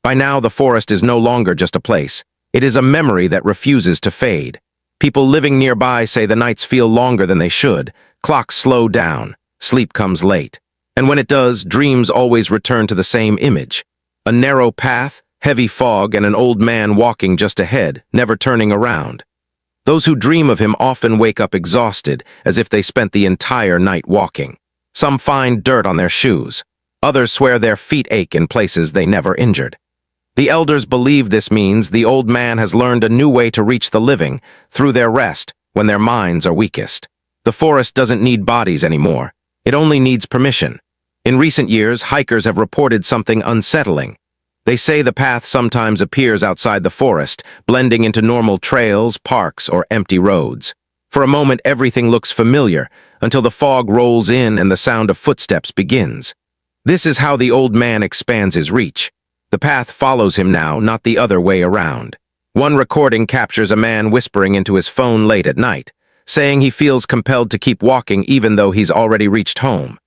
By now, the forest is no longer just a place. It is a memory that refuses to fade. People living nearby say the nights feel longer than they should. Clocks slow down. Sleep comes late. And when it does, dreams always return to the same image. A narrow path, heavy fog, and an old man walking just ahead, never turning around. Those who dream of him often wake up exhausted, as if they spent the entire night walking. Some find dirt on their shoes. Others swear their feet ache in places they never injured. The elders believe this means the old man has learned a new way to reach the living, through their rest, when their minds are weakest. The forest doesn't need bodies anymore. It only needs permission. In recent years, hikers have reported something unsettling. They say the path sometimes appears outside the forest, blending into normal trails, parks, or empty roads. For a moment, everything looks familiar, until the fog rolls in and the sound of footsteps begins. This is how the old man expands his reach. The path follows him now, not the other way around. One recording captures a man whispering into his phone late at night, saying he feels compelled to keep walking even though he's already reached home.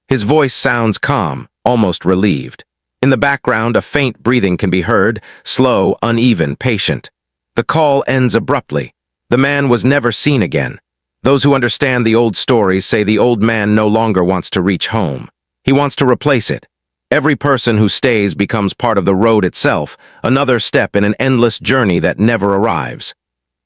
His voice sounds calm, almost relieved. In the background, a faint breathing can be heard, slow, uneven, patient. The call ends abruptly. The man was never seen again. Those who understand the old stories say the old man no longer wants to reach home. He wants to replace it. Every person who stays becomes part of the road itself, another step in an endless journey that never arrives.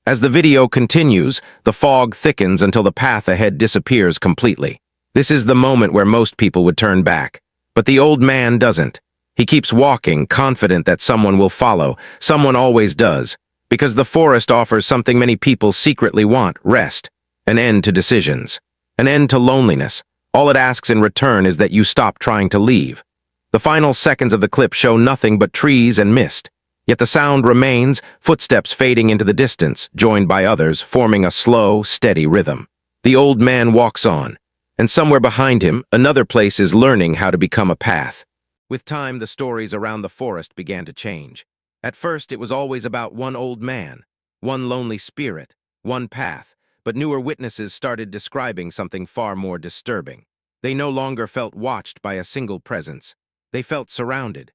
As the video continues, the fog thickens until the path ahead disappears completely. This is the moment where most people would turn back. But the old man doesn't. He keeps walking, confident that someone will follow. Someone always does. Because the forest offers something many people secretly want: rest. An end to decisions. An end to loneliness. All it asks in return is that you stop trying to leave. The final seconds of the clip show nothing but trees and mist. Yet the sound remains, footsteps fading into the distance, joined by others, forming a slow, steady rhythm. The old man walks on, and somewhere behind him, another place is learning how to become a path. With time, the stories around the forest began to change. At first, it was always about one old man, one lonely spirit, one path, but newer witnesses started describing something far more disturbing. They no longer felt watched by a single presence. They felt surrounded.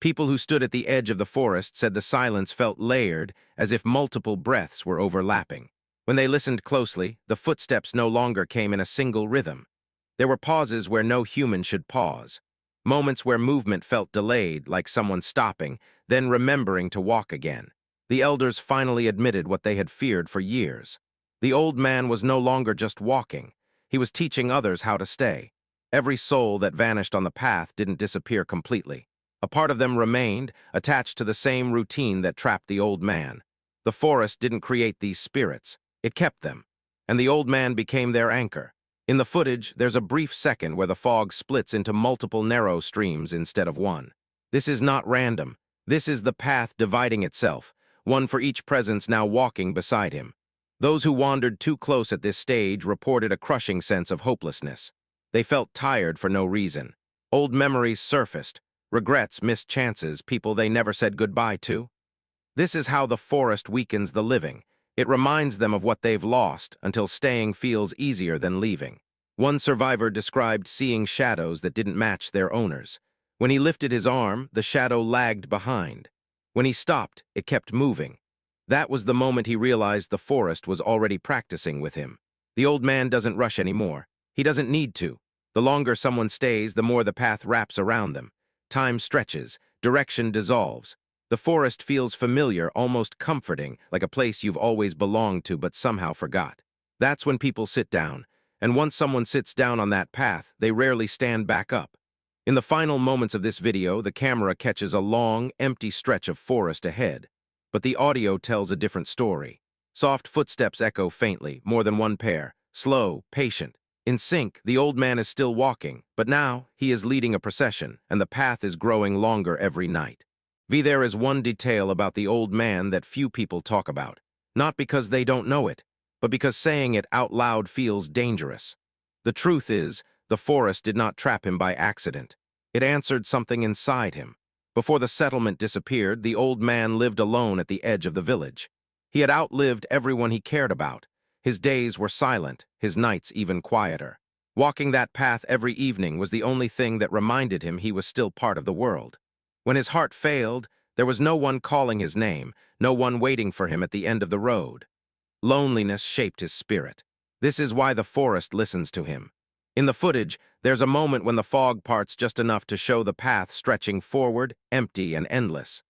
People who stood at the edge of the forest said the silence felt layered, as if multiple breaths were overlapping. When they listened closely, the footsteps no longer came in a single rhythm. There were pauses where no human should pause. Moments where movement felt delayed, like someone stopping, then remembering to walk again. The elders finally admitted what they had feared for years. The old man was no longer just walking. He was teaching others how to stay. Every soul that vanished on the path didn't disappear completely. A part of them remained, attached to the same routine that trapped the old man. The forest didn't create these spirits. It kept them. And the old man became their anchor. In the footage, there's a brief second where the fog splits into multiple narrow streams instead of one. This is not random. This is the path dividing itself, one for each presence now walking beside him. Those who wandered too close at this stage reported a crushing sense of hopelessness. They felt tired for no reason. Old memories surfaced, regrets, missed chances, people they never said goodbye to. This is how the forest weakens the living. It reminds them of what they've lost until staying feels easier than leaving. One survivor described seeing shadows that didn't match their owners. When he lifted his arm, the shadow lagged behind. When he stopped, it kept moving. That was the moment he realized the forest was already practicing with him. The old man doesn't rush anymore. He doesn't need to. The longer someone stays, the more the path wraps around them. Time stretches, direction dissolves. The forest feels familiar, almost comforting, like a place you've always belonged to but somehow forgot. That's when people sit down, and once someone sits down on that path, they rarely stand back up. In the final moments of this video, the camera catches a long, empty stretch of forest ahead. But the audio tells a different story. Soft footsteps echo faintly, more than one pair, slow, patient. In sync, the old man is still walking, but now he is leading a procession, and the path is growing longer every night. There is one detail about the old man that few people talk about, not because they don't know it, but because saying it out loud feels dangerous. The truth is, the forest did not trap him by accident. It answered something inside him. Before the settlement disappeared, the old man lived alone at the edge of the village. He had outlived everyone he cared about. His days were silent, his nights even quieter. Walking that path every evening was the only thing that reminded him he was still part of the world. When his heart failed, There was no one calling his name, no one waiting for him at the end of the road. Loneliness shaped his spirit. This is why the forest listens to him. In the footage, there's a moment when the fog parts just enough to show the path stretching forward, empty and endless.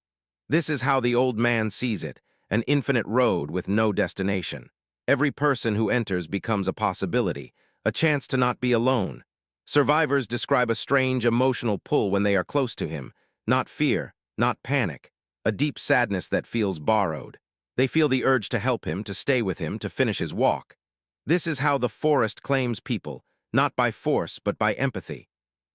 This is how the old man sees it, an infinite road with no destination. Every person who enters becomes a possibility, a chance to not be alone. Survivors describe a strange emotional pull when they are close to him, not fear, not panic, a deep sadness that feels borrowed. They feel the urge to help him, to stay with him, to finish his walk. This is how the forest claims people, not by force but by empathy.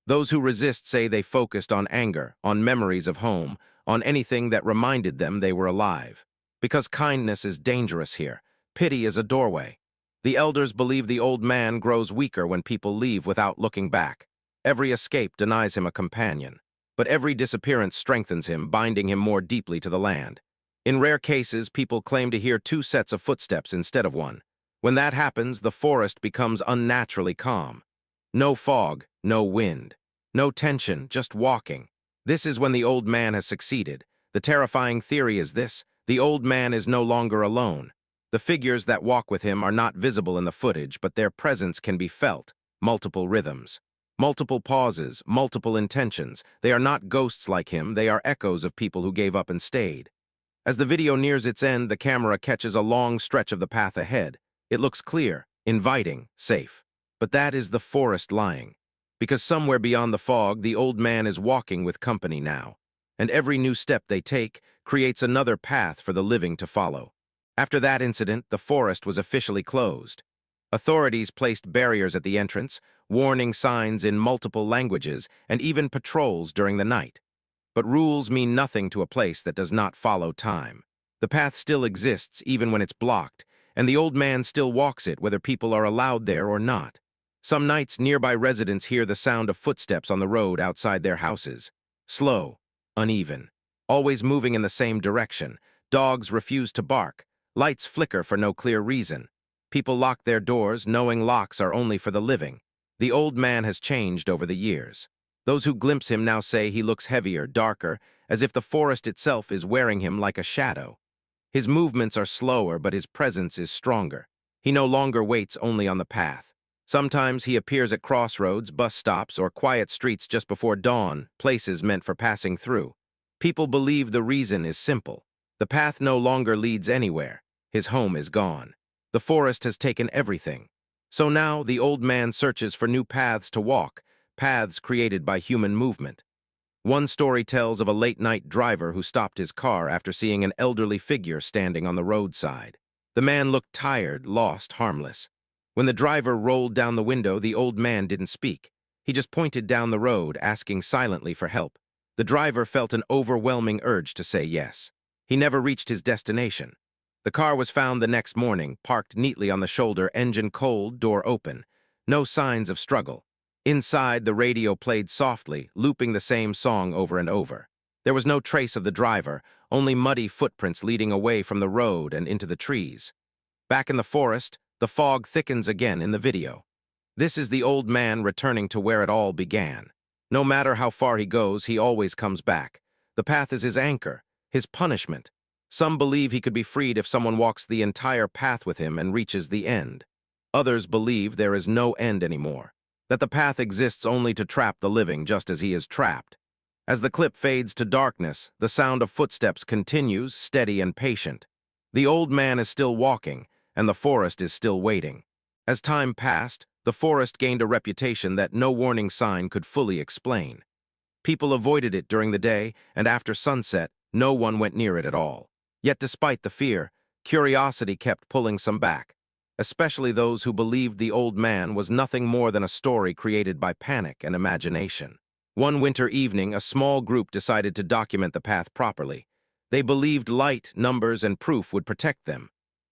Those who resist say they focused on anger, on memories of home, on anything that reminded them they were alive. Because kindness is dangerous here, pity is a doorway. The elders believe the old man grows weaker when people leave without looking back. Every escape denies him a companion, but every disappearance strengthens him, binding him more deeply to the land. In rare cases, people claim to hear two sets of footsteps instead of one. When that happens, the forest becomes unnaturally calm. No fog, no wind, no tension, just walking. This is when the old man has succeeded. The terrifying theory is this: the old man is no longer alone. The figures that walk with him are not visible in the footage, but their presence can be felt. Multiple rhythms, multiple pauses, multiple intentions. They are not ghosts like him, they are echoes of people who gave up and stayed. As the video nears its end, the camera catches a long stretch of the path ahead. It looks clear, inviting, safe. But that is the forest lying. Because somewhere beyond the fog, the old man is walking with company now. And every new step they take creates another path for the living to follow. After that incident, the forest was officially closed. Authorities placed barriers at the entrance, warning signs in multiple languages, and even patrols during the night. But rules mean nothing to a place that does not follow time. The path still exists even when it's blocked, and the old man still walks it whether people are allowed there or not. Some nights, nearby residents hear the sound of footsteps on the road outside their houses. Slow, uneven, always moving in the same direction. Dogs refuse to bark. Lights flicker for no clear reason. People lock their doors, knowing locks are only for the living. The old man has changed over the years. Those who glimpse him now say he looks heavier, darker, as if the forest itself is wearing him like a shadow. His movements are slower, but his presence is stronger. He no longer waits only on the path. Sometimes he appears at crossroads, bus stops, or quiet streets just before dawn, places meant for passing through. People believe the reason is simple. The path no longer leads anywhere. His home is gone. The forest has taken everything. So now the old man searches for new paths to walk, paths created by human movement. One story tells of a late-night driver who stopped his car after seeing an elderly figure standing on the roadside. The man looked tired, lost, harmless. When the driver rolled down the window, the old man didn't speak. He just pointed down the road, asking silently for help. The driver felt an overwhelming urge to say yes. He never reached his destination. The car was found the next morning, parked neatly on the shoulder, engine cold, door open. No signs of struggle. Inside, the radio played softly, looping the same song over and over. There was no trace of the driver, only muddy footprints leading away from the road and into the trees. Back in the forest, the fog thickens again in the video. This is the old man returning to where it all began. No matter how far he goes, he always comes back. The path is his anchor, his punishment. Some believe he could be freed if someone walks the entire path with him and reaches the end. Others believe there is no end anymore, that the path exists only to trap the living just as he is trapped. As the clip fades to darkness, the sound of footsteps continues, steady and patient. The old man is still walking, and the forest is still waiting. As time passed, the forest gained a reputation that no warning sign could fully explain. People avoided it during the day, and after sunset, no one went near it at all. Yet despite the fear, curiosity kept pulling some back, especially those who believed the old man was nothing more than a story created by panic and imagination. One winter evening, a small group decided to document the path properly. They believed light, numbers, and proof would protect them.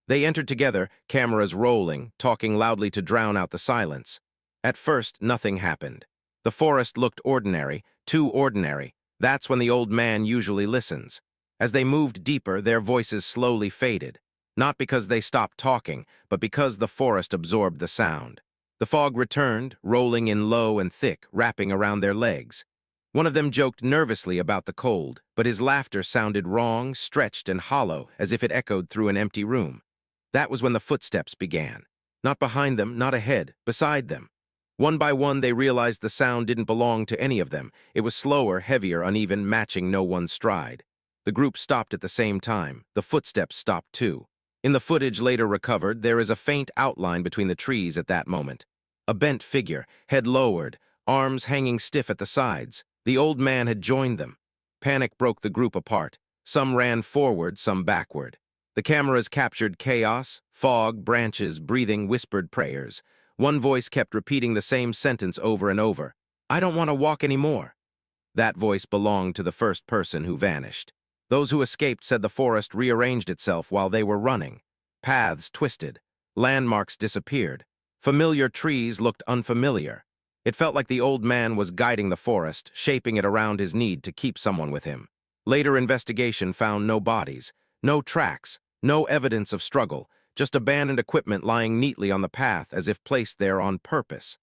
They entered together, cameras rolling, talking loudly to drown out the silence. At first, nothing happened. The forest looked ordinary, too ordinary. That's when the old man usually listens. As they moved deeper, their voices slowly faded. Not because they stopped talking, but because the forest absorbed the sound. The fog returned, rolling in low and thick, wrapping around their legs. One of them joked nervously about the cold, but his laughter sounded wrong, stretched, and hollow, as if it echoed through an empty room. That was when the footsteps began. Not behind them, not ahead, beside them. One by one, they realized the sound didn't belong to any of them. It was slower, heavier, uneven, matching no one's stride. The group stopped at the same time. The footsteps stopped too. In the footage later recovered, there is a faint outline between the trees at that moment. A bent figure, head lowered, arms hanging stiff at the sides. The old man had joined them. Panic broke the group apart. Some ran forward, some backward. The cameras captured chaos, fog, branches, breathing whispered prayers. One voice kept repeating the same sentence over and over. "I don't want to walk anymore." That voice belonged to the first person who vanished. Those who escaped said the forest rearranged itself while they were running. Paths twisted. Landmarks disappeared. Familiar trees looked unfamiliar. It felt like the old man was guiding the forest, shaping it around his need to keep someone with him. Later investigation found no bodies, no tracks, no evidence of struggle, just abandoned equipment lying neatly on the path as if placed there on purpose.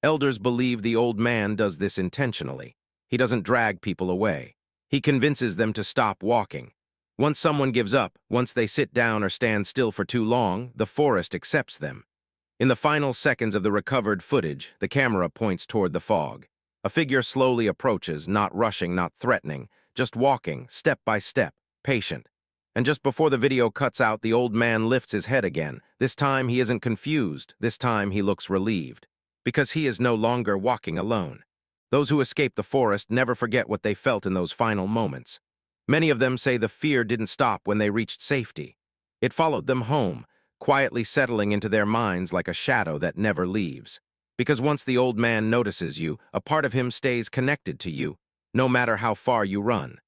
Elders believe the old man does this intentionally. He doesn't drag people away. He convinces them to stop walking. Once someone gives up, once they sit down or stand still for too long, the forest accepts them. In the final seconds of the recovered footage, the camera points toward the fog. A figure slowly approaches, not rushing, not threatening, just walking, step by step, patient. And just before the video cuts out, the old man lifts his head again. This time he isn't confused. This time he looks relieved. Because he is no longer walking alone. Those who escape the forest never forget what they felt in those final moments. Many of them say the fear didn't stop when they reached safety. It followed them home, quietly settling into their minds like a shadow that never leaves. Because once the old man notices you, a part of him stays connected to you, no matter how far you run.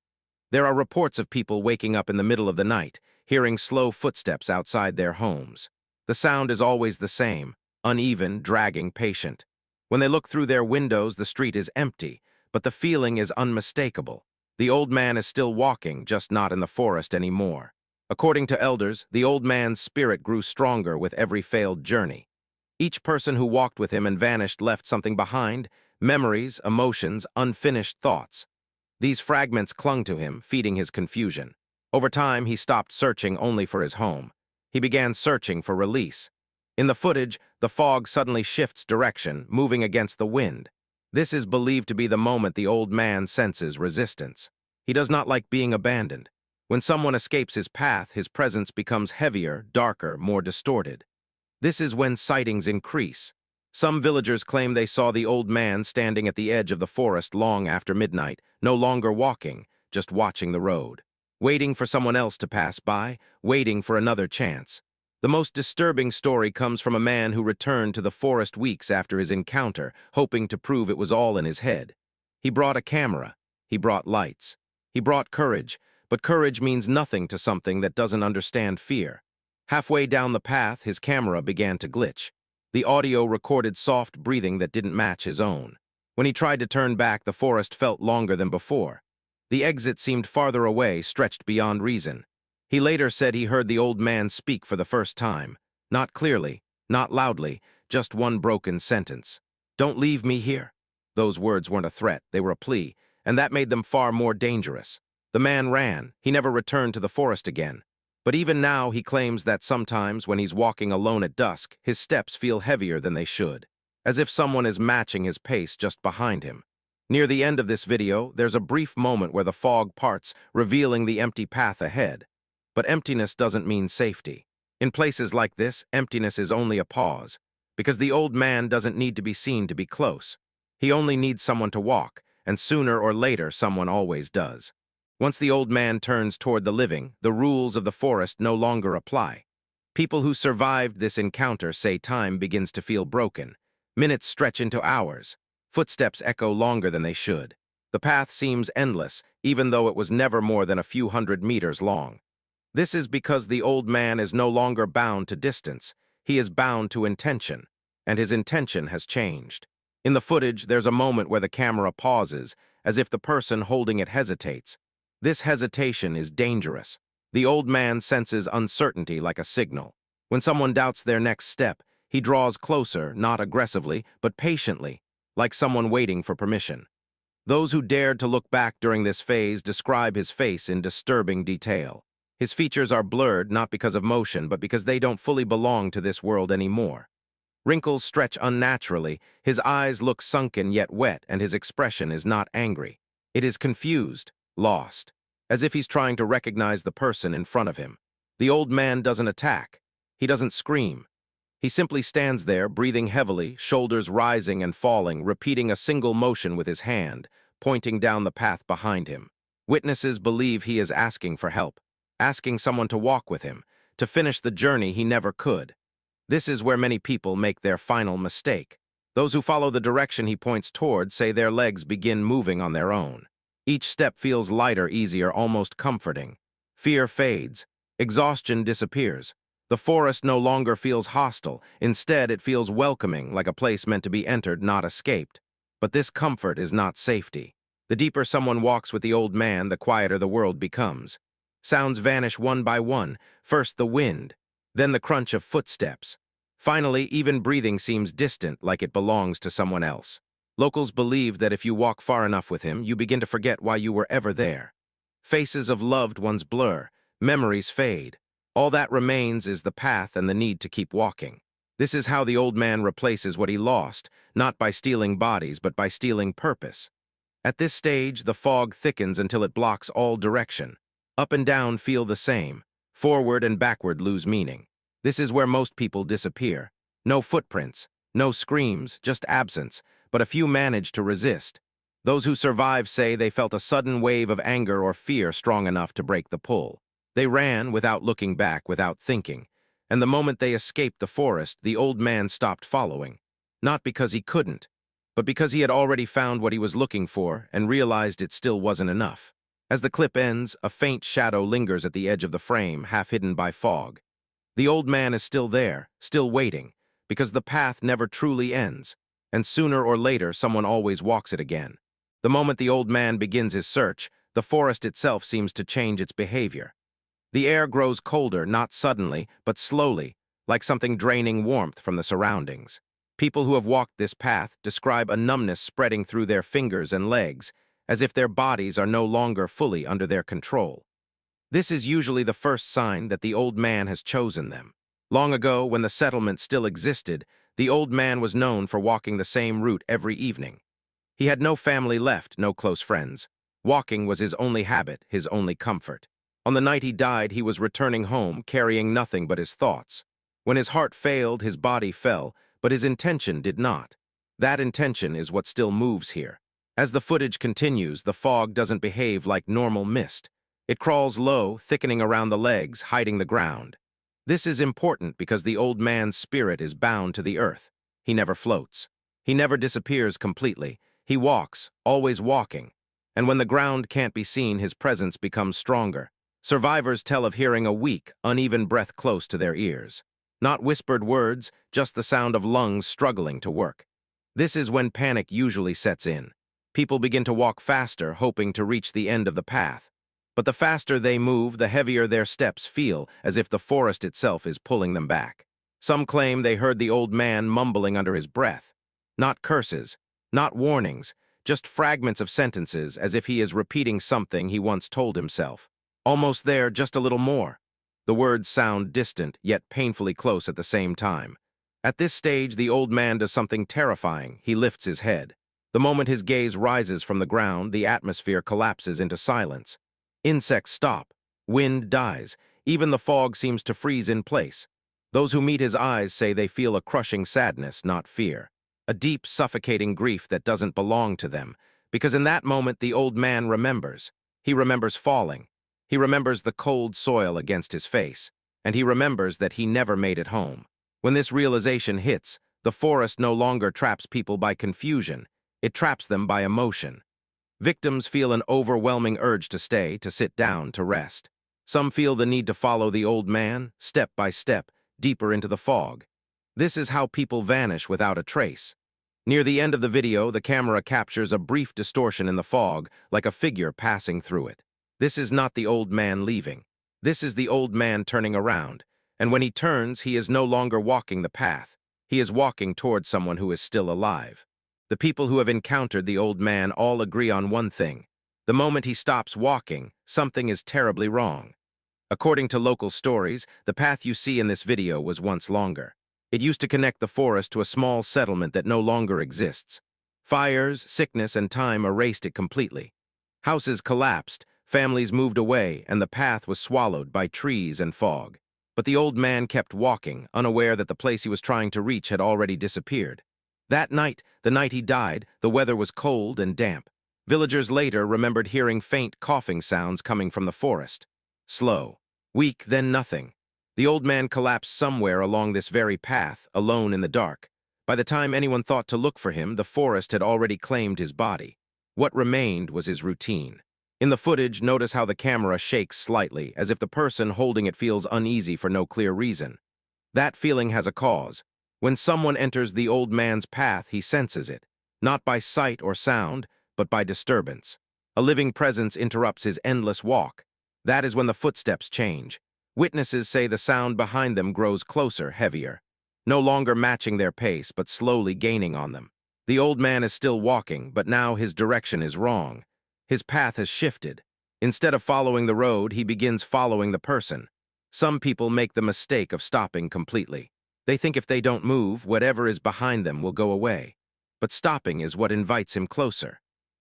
There are reports of people waking up in the middle of the night, hearing slow footsteps outside their homes. The sound is always the same, uneven, dragging, patient. When they look through their windows, the street is empty, but the feeling is unmistakable. The old man is still walking, just not in the forest anymore. According to elders, the old man's spirit grew stronger with every failed journey. Each person who walked with him and vanished left something behind, memories, emotions, unfinished thoughts. These fragments clung to him, feeding his confusion. Over time, he stopped searching only for his home. He began searching for release. In the footage, the fog suddenly shifts direction, moving against the wind. This is believed to be the moment the old man senses resistance. He does not like being abandoned. When someone escapes his path, his presence becomes heavier, darker, more distorted. This is when sightings increase. Some villagers claim they saw the old man standing at the edge of the forest long after midnight, no longer walking, just watching the road. Waiting for someone else to pass by, waiting for another chance. The most disturbing story comes from a man who returned to the forest weeks after his encounter, hoping to prove it was all in his head. He brought a camera. He brought lights. He brought courage, but courage means nothing to something that doesn't understand fear. Halfway down the path, his camera began to glitch. The audio recorded soft breathing that didn't match his own. When he tried to turn back, the forest felt longer than before. The exit seemed farther away, stretched beyond reason. He later said he heard the old man speak for the first time. Not clearly, not loudly, just one broken sentence. "Don't leave me here." Those words weren't a threat, they were a plea, and that made them far more dangerous. The man ran. He never returned to the forest again. But even now, he claims that sometimes, when he's walking alone at dusk, his steps feel heavier than they should, as if someone is matching his pace just behind him. Near the end of this video, there's a brief moment where the fog parts, revealing the empty path ahead. But emptiness doesn't mean safety. In places like this, emptiness is only a pause, because the old man doesn't need to be seen to be close. He only needs someone to walk, and sooner or later, someone always does. Once the old man turns toward the living, the rules of the forest no longer apply. People who survived this encounter say time begins to feel broken. Minutes stretch into hours. Footsteps echo longer than they should. The path seems endless, even though it was never more than a few hundred meters long. This is because the old man is no longer bound to distance. He is bound to intention, and his intention has changed. In the footage, there's a moment where the camera pauses, as if the person holding it hesitates. This hesitation is dangerous. The old man senses uncertainty like a signal. When someone doubts their next step, he draws closer, not aggressively, but patiently, like someone waiting for permission. Those who dared to look back during this phase describe his face in disturbing detail. His features are blurred not because of motion, but because they don't fully belong to this world anymore. Wrinkles stretch unnaturally, his eyes look sunken yet wet, and his expression is not angry. It is confused, lost, as if he's trying to recognize the person in front of him. The old man doesn't attack. He doesn't scream. He simply stands there, breathing heavily, shoulders rising and falling, repeating a single motion with his hand, pointing down the path behind him. Witnesses believe he is asking for help, asking someone to walk with him, to finish the journey he never could. This is where many people make their final mistake. Those who follow the direction he points toward say their legs begin moving on their own. Each step feels lighter, easier, almost comforting. Fear fades. Exhaustion disappears. The forest no longer feels hostile. Instead, it feels welcoming, like a place meant to be entered, not escaped. But this comfort is not safety. The deeper someone walks with the old man, the quieter the world becomes. Sounds vanish one by one, first the wind, then the crunch of footsteps. Finally, even breathing seems distant, like it belongs to someone else. Locals believe that if you walk far enough with him, you begin to forget why you were ever there. Faces of loved ones blur, memories fade. All that remains is the path and the need to keep walking. This is how the old man replaces what he lost, not by stealing bodies, but by stealing purpose. At this stage, the fog thickens until it blocks all direction. Up and down feel the same. Forward and backward lose meaning. This is where most people disappear. No footprints, no screams, just absence, but a few manage to resist. Those who survive say they felt a sudden wave of anger or fear strong enough to break the pull. They ran without looking back, without thinking, and the moment they escaped the forest, the old man stopped following. Not because he couldn't, but because he had already found what he was looking for and realized it still wasn't enough. As the clip ends, a faint shadow lingers at the edge of the frame, half hidden by fog. The old man is still there, still waiting, because the path never truly ends, and sooner or later someone always walks it again. The moment the old man begins his search, the forest itself seems to change its behavior. The air grows colder, not suddenly, but slowly, like something draining warmth from the surroundings. People who have walked this path describe a numbness spreading through their fingers and legs, as if their bodies are no longer fully under their control. This is usually the first sign that the old man has chosen them. Long ago, when the settlement still existed, the old man was known for walking the same route every evening. He had no family left, no close friends. Walking was his only habit, his only comfort. On the night he died, he was returning home, carrying nothing but his thoughts. When his heart failed, his body fell, but his intention did not. That intention is what still moves here. As the footage continues, the fog doesn't behave like normal mist. It crawls low, thickening around the legs, hiding the ground. This is important because the old man's spirit is bound to the earth. He never floats. He never disappears completely. He walks, always walking. And when the ground can't be seen, his presence becomes stronger. Survivors tell of hearing a weak, uneven breath close to their ears. Not whispered words, just the sound of lungs struggling to work. This is when panic usually sets in. People begin to walk faster, hoping to reach the end of the path. But the faster they move, the heavier their steps feel, as if the forest itself is pulling them back. Some claim they heard the old man mumbling under his breath. Not curses, not warnings, just fragments of sentences, as if he is repeating something he once told himself. Almost there, just a little more. The words sound distant, yet painfully close at the same time. At this stage, the old man does something terrifying. He lifts his head. The moment his gaze rises from the ground, the atmosphere collapses into silence. Insects stop. Wind dies. Even the fog seems to freeze in place. Those who meet his eyes say they feel a crushing sadness, not fear. A deep, suffocating grief that doesn't belong to them. Because in that moment, the old man remembers. He remembers falling. He remembers the cold soil against his face, and he remembers that he never made it home. When this realization hits, the forest no longer traps people by confusion, it traps them by emotion. Victims feel an overwhelming urge to stay, to sit down, to rest. Some feel the need to follow the old man, step by step, deeper into the fog. This is how people vanish without a trace. Near the end of the video, the camera captures a brief distortion in the fog, like a figure passing through it. This is not the old man leaving. This is the old man turning around, and when he turns, he is no longer walking the path. He is walking towards someone who is still alive. The people who have encountered the old man all agree on one thing. The moment he stops walking, something is terribly wrong. According to local stories, the path you see in this video was once longer. It used to connect the forest to a small settlement that no longer exists. Fires, sickness, and time erased it completely. Houses collapsed, families moved away, and the path was swallowed by trees and fog. But the old man kept walking, unaware that the place he was trying to reach had already disappeared. That night, the night he died, the weather was cold and damp. Villagers later remembered hearing faint coughing sounds coming from the forest. Slow. Weak, then nothing. The old man collapsed somewhere along this very path, alone in the dark. By the time anyone thought to look for him, the forest had already claimed his body. What remained was his routine. In the footage, notice how the camera shakes slightly, as if the person holding it feels uneasy for no clear reason. That feeling has a cause. When someone enters the old man's path, he senses it, not by sight or sound, but by disturbance. A living presence interrupts his endless walk. That is when the footsteps change. Witnesses say the sound behind them grows closer, heavier, no longer matching their pace, but slowly gaining on them. The old man is still walking, but now his direction is wrong. His path has shifted. Instead of following the road, he begins following the person. Some people make the mistake of stopping completely. They think if they don't move, whatever is behind them will go away. But stopping is what invites him closer.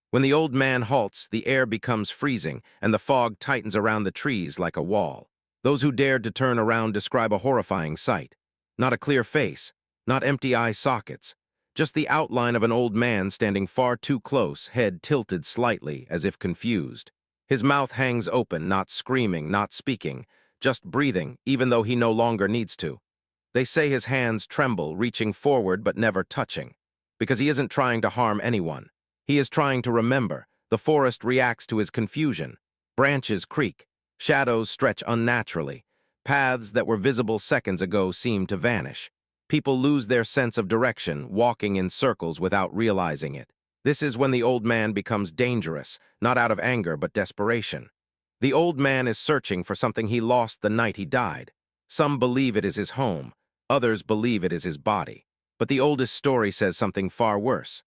When the old man halts, the air becomes freezing, and the fog tightens around the trees like a wall. Those who dared to turn around describe a horrifying sight. Not a clear face, not empty eye sockets, just the outline of an old man standing far too close, head tilted slightly, as if confused. His mouth hangs open, not screaming, not speaking, just breathing, even though he no longer needs to. They say his hands tremble, reaching forward but never touching. Because he isn't trying to harm anyone. He is trying to remember. The forest reacts to his confusion. Branches creak. Shadows stretch unnaturally. Paths that were visible seconds ago seem to vanish. People lose their sense of direction, walking in circles without realizing it. This is when the old man becomes dangerous, not out of anger but desperation. The old man is searching for something he lost the night he died. Some believe it is his home. Others believe it is his body. But the oldest story says something far worse.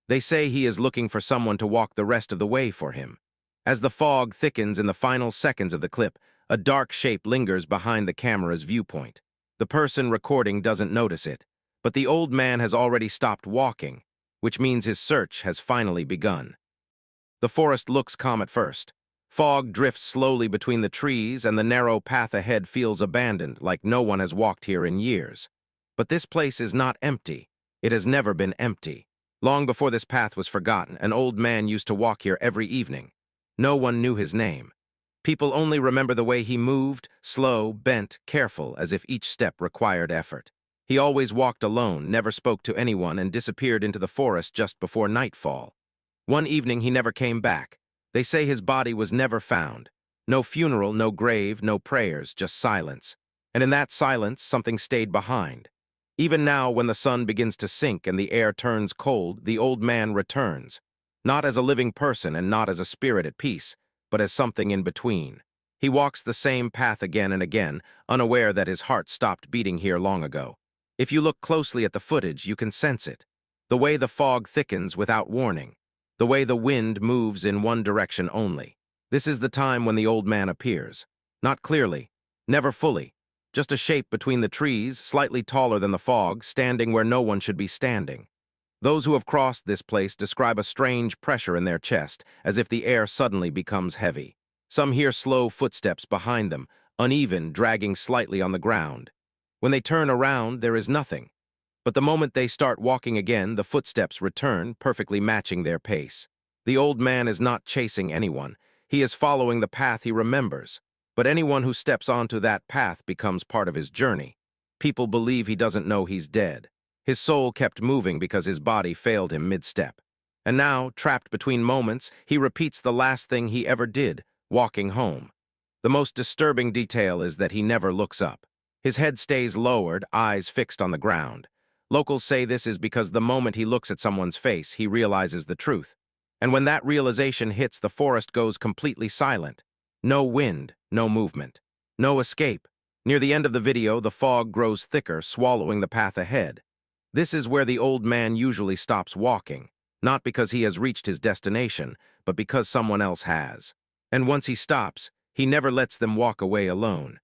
They say he is looking for someone to walk the rest of the way for him. As the fog thickens in the final seconds of the clip, a dark shape lingers behind the camera's viewpoint. The person recording doesn't notice it, but the old man has already stopped walking, which means his search has finally begun. The forest looks calm at first. Fog drifts slowly between the trees, and the narrow path ahead feels abandoned, like no one has walked here in years. But this place is not empty. It has never been empty. Long before this path was forgotten, an old man used to walk here every evening. No one knew his name. People only remember the way he moved, slow, bent, careful, as if each step required effort. He always walked alone, never spoke to anyone, and disappeared into the forest just before nightfall. One evening he never came back. They say his body was never found. No funeral, no grave, no prayers, just silence. And in that silence, something stayed behind. Even now, when the sun begins to sink and the air turns cold, the old man returns. Not as a living person and not as a spirit at peace, but as something in between. He walks the same path again and again, unaware that his heart stopped beating here long ago. If you look closely at the footage, you can sense it. The way the fog thickens without warning. The way the wind moves in one direction only. This is the time when the old man appears. Not clearly, never fully. Just a shape between the trees, slightly taller than the fog, standing where no one should be standing. Those who have crossed this place describe a strange pressure in their chest, as if the air suddenly becomes heavy. Some hear slow footsteps behind them, uneven, dragging slightly on the ground. When they turn around, there is nothing. But the moment they start walking again, the footsteps return, perfectly matching their pace. The old man is not chasing anyone. He is following the path he remembers. But anyone who steps onto that path becomes part of his journey. People believe he doesn't know he's dead. His soul kept moving because his body failed him mid-step. And now, trapped between moments, he repeats the last thing he ever did, walking home. The most disturbing detail is that he never looks up. His head stays lowered, eyes fixed on the ground. Locals say this is because the moment he looks at someone's face, he realizes the truth. And when that realization hits, the forest goes completely silent. No wind, no movement, no escape. Near the end of the video, the fog grows thicker, swallowing the path ahead. This is where the old man usually stops walking. not because he has reached his destination, but because someone else has. And once he stops, he never lets them walk away alone.